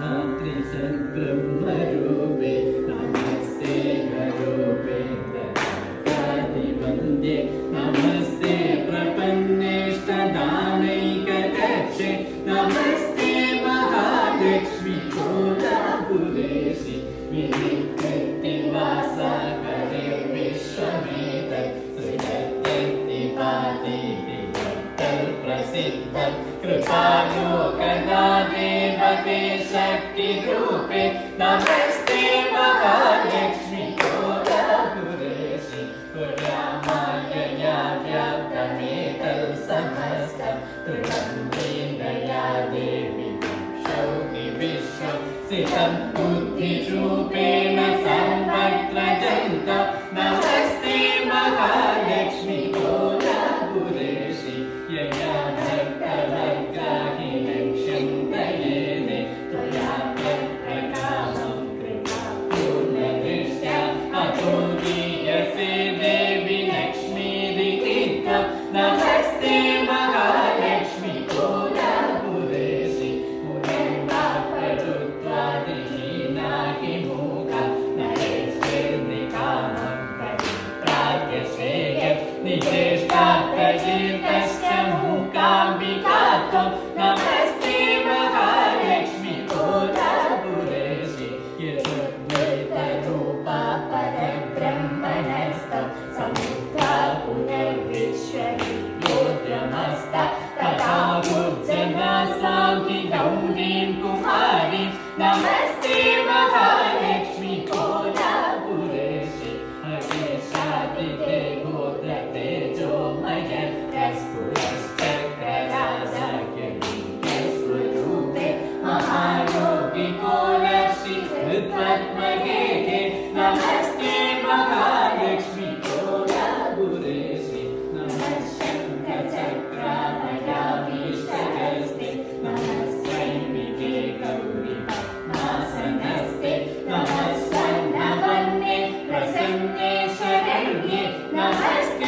धात्री सद्ब्रह्मरूपे नमस्ते गुरुपे दत्तादिवन्द्ये नमस्ते प्रपन्नेष्टदानैकदक्षे नमस्ते महालक्ष्मी कोलापुरेशि विनिकृत्तिवासा करे विश्वमेतत् सृजत्यत्तिपातिः प्रसिद्धं कृपालोकदा देवते शक्तिरूपे नमस्ते महालक्ष्मी कोलापुरेशि पुरामायया व्याप्तमेतत् समस्तं त्रिवन्द्यया देवी शौति विश्वं सितं बुद्धिरूपेण सर्वत्र जन्तं नमस्ते महालक्ष्मी कोलापुरेशि यया भक्तवर्गाहि चिन्तयेते त्वया प्रकाशं कृपापूर्णदृष्ट्या अतो दीयसे देवि लक्ष्मीरितीर्थं नमस्ते महालक्ष्मी कोलापुरेशि मुनिर्वापरुत्वादिहीनाहि मूका नरेश्वरनिकामं परित्राग्यश्रेय निचेष्टाप्रजीर्तश्च मूकाम्बिकात्वं नमस्ते महालक्ष्मी कोलापुरेशि यशोद्वैतरूपा परब्रह्मणस्तं समुद्रा पुनर्विश्वयोद्यमस्ता तथा भुजना स्वामी गौरीं कुमारीं नमस्ते महालक्ष्मी कोलापुरेशि हरेशादिते गोत्रते जोमय स्वरूपे महायोगिकोलक्षि हृत्पद्मगेहे नमस्ते महालक्ष्मी कोलापुरेशि नमः शङ्खचक्रामयाभीष्टहस्ते नमः स्वैम्बिके गौरि पद्मासनस्ते नमः स्वर्णवर्णे प्रसन्ने शरण्ये नमस्ते